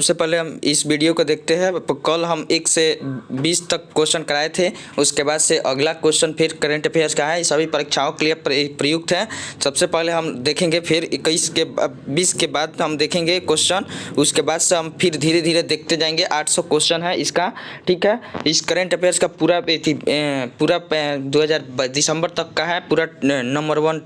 सबसे पहले हम इस वीडियो को देखते हैं। कल हम 1 से 20 तक क्वेश्चन कराए थे, उसके बाद से अगला क्वेश्चन फिर करंट अफेयर्स का है। सभी परीक्षाओं के लिए प्रयुक्त है। सबसे पहले हम देखेंगे, फिर 20 के बाद हम देखेंगे क्वेश्चन, उसके बाद से हम फिर धीरे धीरे देखते जाएंगे। 800 क्वेश्चन है इसका, ठीक है। इस करंट अफेयर्स का पूरा 2000 दिसंबर तक का है, पूरा नंबर 1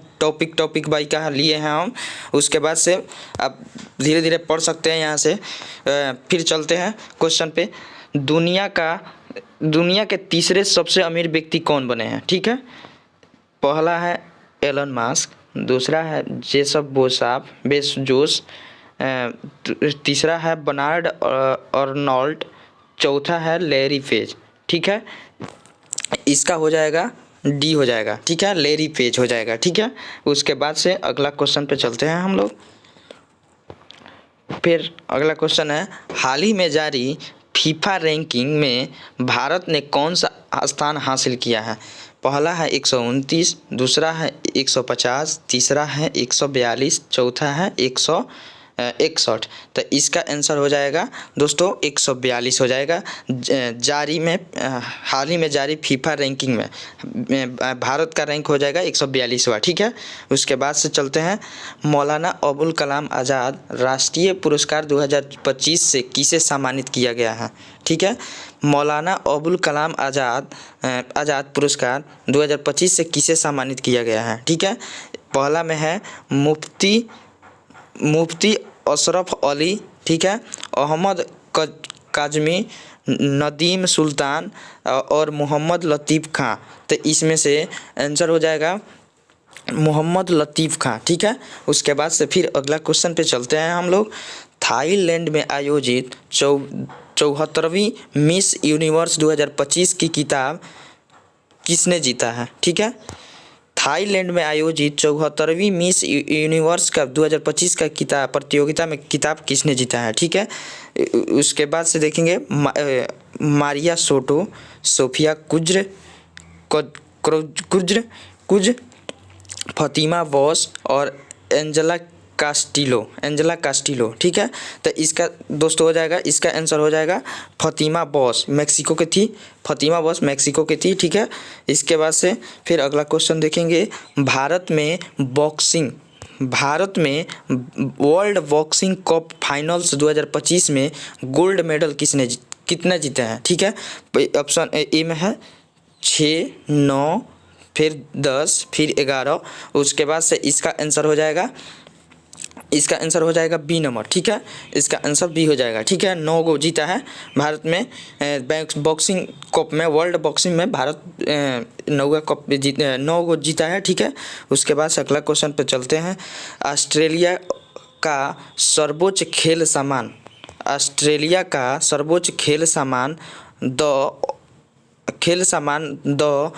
टॉपिक बाई का लिए हैं हम। उसके बाद से आप धीरे धीरे पढ़ सकते हैं यहाँ से। फिर चलते हैं क्वेश्चन पे। दुनिया के तीसरे सबसे अमीर व्यक्ति कौन बने हैं, ठीक है। पहला है एलन मास्क, दूसरा है जेसफ बेजोस, तीसरा है बर्नार्ड अर्नोल्ट, चौथा है लैरी पेज, ठीक है। इसका हो जाएगा डी हो जाएगा, ठीक है, लैरी पेज हो जाएगा, ठीक है। उसके बाद से अगला क्वेश्चन पे चलते हैं हम लोग। फिर अगला क्वेश्चन है, हाल ही में जारी फीफा रैंकिंग में भारत ने कौन सा स्थान हासिल किया है। पहला है 129, दूसरा है 150, तीसरा है 142, चौथा है 161। तो इसका आंसर हो जाएगा दोस्तों 142 हो जाएगा। हाल ही में जारी फीफा रैंकिंग में भारत का रैंक हो जाएगा 142वां, ठीक है। उसके बाद से चलते हैं, मौलाना अबुल कलाम आज़ाद राष्ट्रीय पुरस्कार 2025 से किसे सम्मानित किया गया है, ठीक है। मौलाना अबुल कलाम आज़ाद पुरस्कार 2025 से किसे सम्मानित किया गया है, ठीक है। पहला में है मुफ्ती अशरफ अली, ठीक है, अहमद काज़मी, नदीम सुल्तान और मोहम्मद लतीफ़ खां। तो इसमें से आंसर हो जाएगा मोहम्मद लतीफ़ खां, ठीक है। उसके बाद से फिर अगला क्वेश्चन पे चलते हैं हम लोग। थाईलैंड में आयोजित 74वीं मिस यूनिवर्स 2025 की किताब किसने जीता है, ठीक है। थाईलैंड में आयोजित 74वीं मिस यूनिवर्स का 2025 का प्रतियोगिता में किताब किसने जीता है, ठीक है। उसके बाद से देखेंगे मारिया सोटो, सोफिया कुज्र, फातिमा बॉस और एंजेला कास्टिलो, ठीक है। तो इसका दोस्तों हो जाएगा, इसका आंसर हो जाएगा फातिमा बॉस मेक्सिको की थी, ठीक है। इसके बाद से फिर अगला क्वेश्चन देखेंगे। भारत में वर्ल्ड बॉक्सिंग कप फाइनल्स 2025 में गोल्ड मेडल कितने जीते हैं, ठीक है। ऑप्शन ए में है 6, 9, फिर 10, फिर 11। उसके बाद से इसका आंसर हो जाएगा बी नंबर, ठीक है। इसका आंसर बी हो जाएगा, ठीक है। 9 गो जीता है भारत में बॉक्सिंग कप में, वर्ल्ड बॉक्सिंग में भारत 9 गो जीता है, ठीक है। उसके बाद से अगला क्वेश्चन पे चलते हैं। ऑस्ट्रेलिया का सर्वोच्च खेल सामान द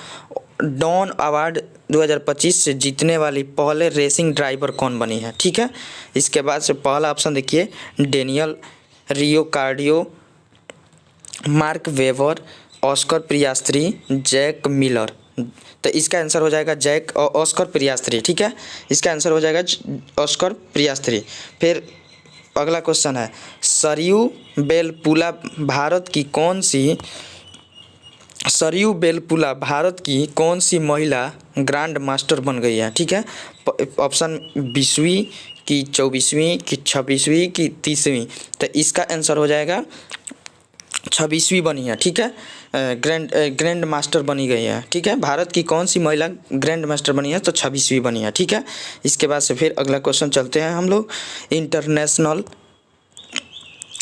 डॉन अवार्ड 2025 से जीतने वाली पहले रेसिंग ड्राइवर कौन बनी है, ठीक है। इसके बाद से पहला ऑप्शन देखिए, Daniel Ricciardo, Mark Webber, Oscar Piastri, Jack Miller. तो इसका आंसर हो जाएगा ऑस्कर पियास्त्री, ठीक है। इसका आंसर हो जाएगा ऑस्कर पियास्त्री। फिर अगला क्वेश्चन है, सरयू बेलपुला भारत की कौन सी महिला ग्रैंड मास्टर बन गई है, ठीक है। ऑप्शन 20वीं की 24वीं की 26वीं की 30वीं। तो इसका आंसर हो जाएगा 26वीं बनी है, ठीक है। ग्रैंड मास्टर बनी गई है, ठीक है। भारत की कौन सी महिला ग्रैंड मास्टर बनी है, तो 26वीं बनी है, ठीक है। इसके बाद से फिर अगला क्वेश्चन चलते हैं हम लोग।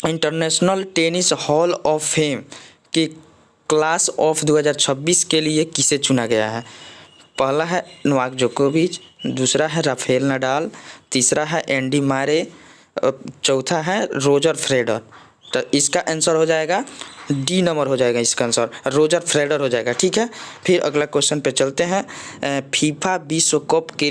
International tennis hall of fame की क्लास ऑफ 2026 के लिए किसे चुना गया है। पहला है नोवाक जोकोविच, दूसरा है राफेल नडाल, तीसरा है एंडी मारे, चौथा है रोजर फेडरर। तो इसका आंसर हो जाएगा डी नंबर हो जाएगा, इसका आंसर रोजर फेडरर हो जाएगा, ठीक है। फिर अगला क्वेश्चन पे चलते हैं। फीफा विश्व कप के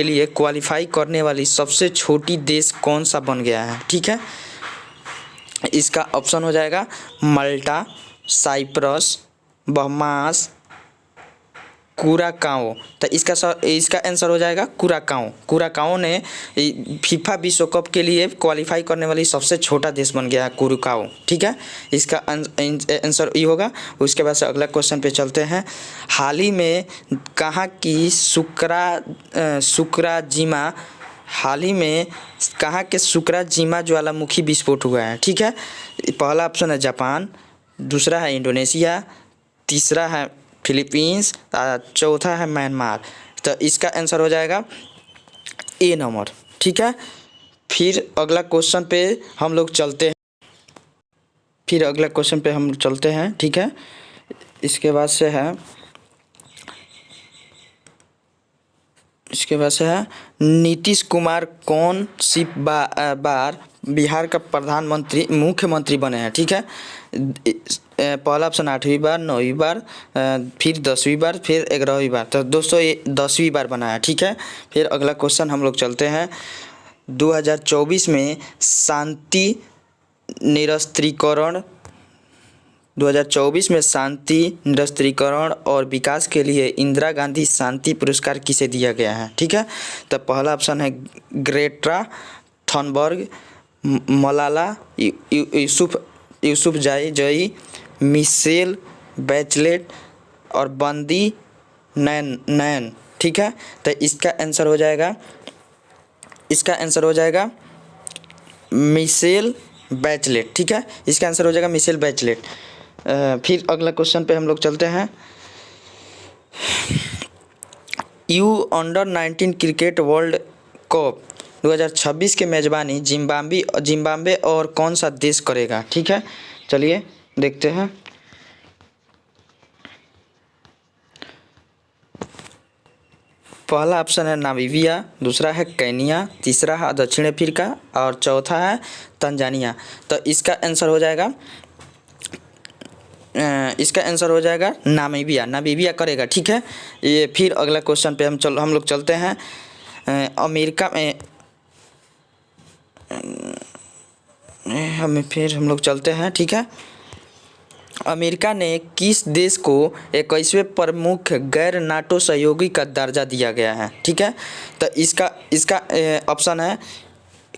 लिए क्वालिफाई करने वाली सबसे छोटी देश कौन सा बन गया है, ठीक है। इसका ऑप्शन हो जाएगा माल्टा, साइप्रस, बहामास, कुराकाओ। तो इसका आंसर हो जाएगा कुराकाओ। कुराकाओ ने फीफा विश्व कप के लिए क्वालिफाई करने वाली सबसे छोटा देश बन गया है कुराकाओ। ठीक है, इसका आंसर ये होगा। उसके बाद से अगला क्वेश्चन पे चलते हैं। हाल ही में कहाँ की सुकराजीमा हाल ही में कहाँ के सुकराजीमा ज्वालामुखी विस्फोट हुआ है। ठीक है, पहला ऑप्शन है जापान, दूसरा है इंडोनेशिया, तीसरा है फिलीपींस, चौथा है म्यांमार। तो इसका आंसर हो जाएगा ए नंबर। ठीक है, फिर अगला क्वेश्चन पे हम लोग चलते हैं। ठीक है, इसके बाद से है नीतीश कुमार कौन सी बार बिहार का मुख्यमंत्री बने हैं। ठीक है, पहला ऑप्शन 8वीं बार, 9वीं बार, फिर 10वीं बार, फिर 11वीं बार। तो दोस्तों ये 10वीं बार बना है। ठीक है, फिर अगला क्वेश्चन हम लोग चलते हैं। 2024 में शांति निरस्त्रीकरण और विकास के लिए इंदिरा गांधी शांति पुरस्कार किसे दिया गया है। ठीक है, तो पहला ऑप्शन है Greta Thunberg, Malala Yousafzai, Michelle Bachelet और बंदी नैन। ठीक है, तो इसका आंसर हो जाएगा मिशेल बैचलेट। ठीक है, इसका आंसर हो जाएगा मिशेल बैचलेट। फिर अगला क्वेश्चन पे हम लोग चलते हैं। अंडर-19 क्रिकेट वर्ल्ड कप 2026 के मेजबानी जिम्बाब्वे और कौन सा देश करेगा। ठीक है, चलिए देखते हैं। पहला ऑप्शन है नामीबिया, दूसरा है केन्या, तीसरा है दक्षिण अफ्रीका और चौथा है तंजानिया। तो इसका आंसर हो जाएगा नामीबिया करेगा। ठीक है, ये फिर अगला क्वेश्चन पे हम लोग चलते हैं। अमेरिका में हम लोग चलते हैं। ठीक है, अमेरिका ने किस देश को 21वें प्रमुख गैर नाटो सहयोगी का दर्जा दिया गया है। ठीक है, तो इसका ऑप्शन है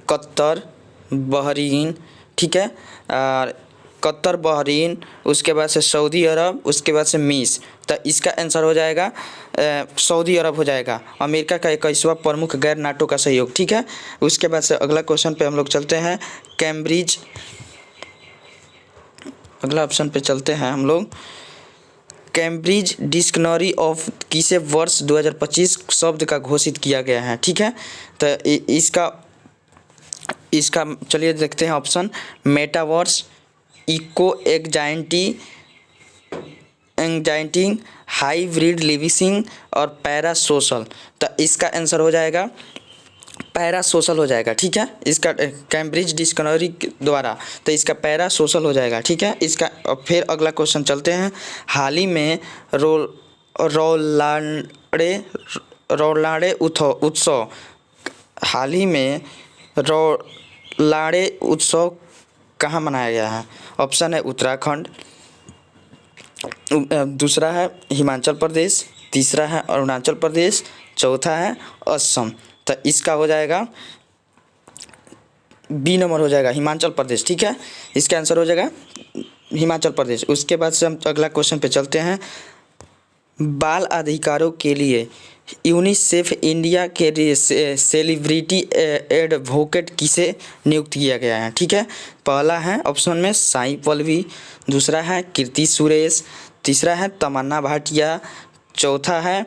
कतर, बहरीन। ठीक है, और कतर, बहरीन, उसके बाद से सऊदी अरब, उसके बाद से मिस्र। तो इसका आंसर हो जाएगा सऊदी अरब हो जाएगा। अमेरिका का 21वां प्रमुख गैर नाटो का सहयोग। ठीक है, उसके बाद से अगला क्वेश्चन पे हम लोग चलते हैं। अगला ऑप्शन पे चलते हैं हम लोग। कैम्ब्रिज डिक्शनरी ऑफ किसे वर्ष 2025 शब्द का घोषित किया गया है। ठीक है, तो इसका चलिए देखते हैं option. Metaverse, eco anxiety, hybrid living और पैरासोशल। तो इसका आंसर हो जाएगा पैरासोशल हो जाएगा। ठीक है, इसका कैम्ब्रिज डिक्शनरी द्वारा, तो इसका पैरासोशल हो जाएगा। ठीक है, इसका फिर अगला क्वेश्चन चलते हैं। हाल ही में रोलाड़े उत्सव कहाँ मनाया गया है। ऑप्शन है उत्तराखंड, दूसरा है हिमाचल प्रदेश, तीसरा है अरुणाचल प्रदेश, चौथा है असम। तो इसका हो जाएगा बी नंबर हो जाएगा हिमाचल प्रदेश। ठीक है, इसका आंसर हो जाएगा हिमाचल प्रदेश। उसके बाद से हम अगला क्वेश्चन पे चलते हैं। बाल अधिकारों के लिए यूनिसेफ इंडिया के सेलिब्रिटी एडवोकेट किसे नियुक्त किया गया है। ठीक है, पहला है ऑप्शन में साई पल्लवी, दूसरा है कीर्ति सुरेश, तीसरा है तमन्ना भाटिया, चौथा है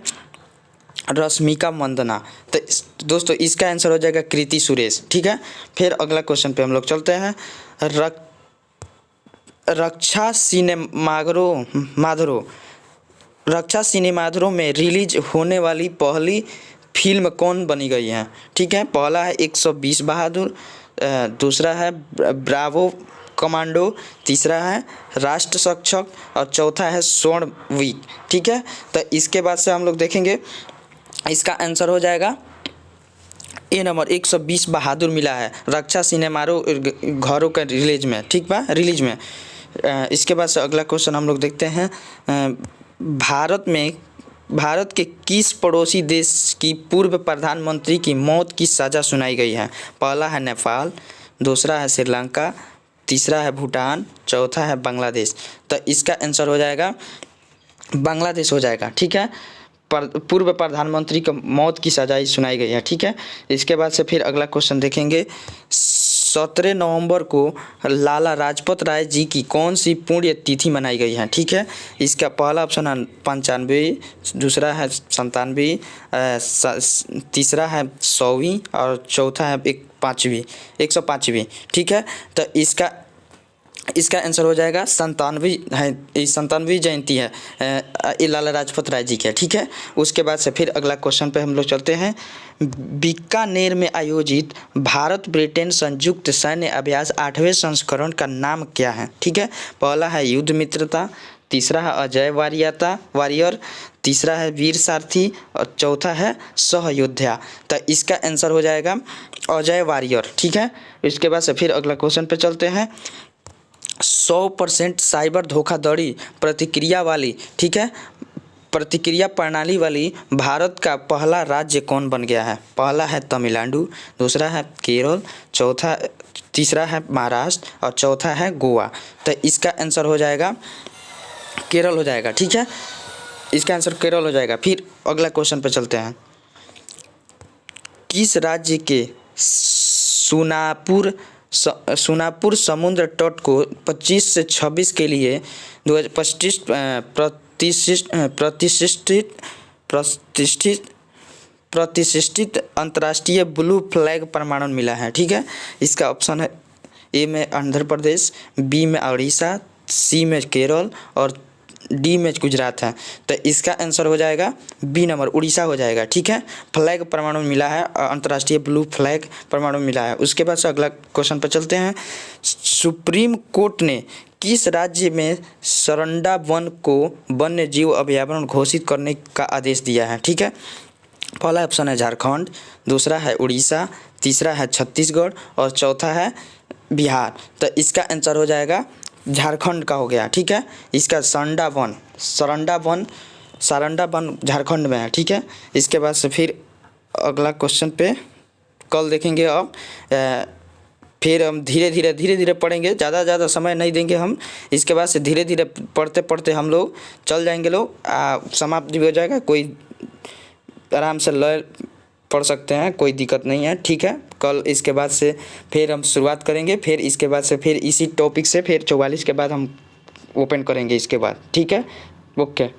रश्मिका मंदना। तो दोस्तों इसका आंसर हो जाएगा कीर्ति सुरेश। ठीक है, फिर अगला क्वेश्चन पे हम लोग चलते हैं। रक्षा सिनेमाघरों में रिलीज होने वाली पहली फिल्म कौन बनी गई है। ठीक है, पहला है 120 बहादुर, दूसरा है ब्रावो कमांडो, तीसरा है राष्ट्र रक्षक और चौथा है स्वर्णवीर। ठीक है, तो इसके बाद से हम लोग देखेंगे। इसका आंसर हो जाएगा ए नंबर 120 बहादुर मिला है रक्षा सिनेमारो घरों का रिलीज में। ठीक बा, रिलीज में। इसके बाद से अगला क्वेश्चन हम लोग देखते हैं। भारत में भारत के किस पड़ोसी देश की पूर्व प्रधानमंत्री की मौत की सज़ा सुनाई गई है? पहला है नेपाल, दूसरा है श्रीलंका, तीसरा है भूटान, चौथा है बांग्लादेश। तो इसका आंसर हो जाएगा बांग्लादेश हो जाएगा, ठीक है। पूर्व प्रधानमंत्री को मौत की सज़ा सुनाई गई है, ठीक है। इसके बाद से फिर अगला क्वेश्चन देखेंगे। 17 नवंबर को लाला लाजपत राय जी की कौन सी पुण्य तिथि मनाई गई है? ठीक है, इसका पहला ऑप्शन है 95, दूसरा है 97, तीसरा है 100वीं और चौथा है 105वीं। ठीक है, तो इसका आंसर हो जाएगा 97 है, 97वीं जयंती है लाला लाजपत राय जी के, ठीक है। उसके बाद से फिर अगला क्वेश्चन पे हम लोग चलते हैं। बीकानेर में आयोजित भारत ब्रिटेन संयुक्त सैन्य अभ्यास 8वें संस्करण का नाम क्या है? ठीक है, पहला है युद्ध मित्रता, तीसरा है अजय वॉरियर, तीसरा है वीर सारथी और चौथा है सहयोद्धा। तो इसका आंसर हो जाएगा अजय वॉरियर, ठीक है। इसके बाद से फिर अगला क्वेश्चन पे चलते हैं। 100% साइबर धोखाधड़ी प्रतिक्रिया वाली, ठीक है, प्रतिक्रिया प्रणाली वाली भारत का पहला राज्य कौन बन गया है? पहला है तमिलनाडु, दूसरा है केरल, तीसरा है महाराष्ट्र और चौथा है गोवा। तो इसका आंसर हो जाएगा केरल हो जाएगा, ठीक है। इसका आंसर केरल हो जाएगा। फिर अगला क्वेश्चन पे चलते हैं। किस राज्य के सोनापुर समुद्र तट को 25 से 26 के लिए 2025 प्रतिष्ठित अंतर्राष्ट्रीय ब्लू फ्लैग प्रमाणन मिला है? ठीक है, इसका ऑप्शन है ए में आंध्र प्रदेश, बी में उड़ीसा, सी में केरल और डी में गुजरात है। तो इसका आंसर हो जाएगा बी नंबर उड़ीसा हो जाएगा, ठीक है। फ्लैग परमाणु मिला है, अंतर्राष्ट्रीय ब्लू फ्लैग परमाणु मिला है। उसके बाद से अगला क्वेश्चन पर चलते हैं। सुप्रीम कोर्ट ने किस राज्य में सरंडा वन को वन्य जीव अभयारण्य घोषित करने का आदेश दिया है? ठीक है, पहला ऑप्शन है झारखंड, दूसरा है उड़ीसा, तीसरा है छत्तीसगढ़ और चौथा है बिहार। तो इसका आंसर हो जाएगा झारखंड का हो गया, ठीक है। इसका सरंडा वन झारखंड में है, ठीक है। इसके बाद से फिर अगला क्वेश्चन पे कल देखेंगे। अब फिर हम धीरे धीरे पढ़ेंगे, ज़्यादा समय नहीं देंगे हम। इसके बाद से धीरे धीरे पढ़ते हम लोग चल जाएंगे, समाप्त भी हो जाएगा। कोई आराम से पढ़ सकते हैं, कोई दिक्कत नहीं है, ठीक है। कल इसके बाद से फिर हम शुरुआत करेंगे, फिर इसके बाद से फिर इसी टॉपिक से फिर 44 के बाद हम ओपन करेंगे इसके बाद, ठीक है। ओके।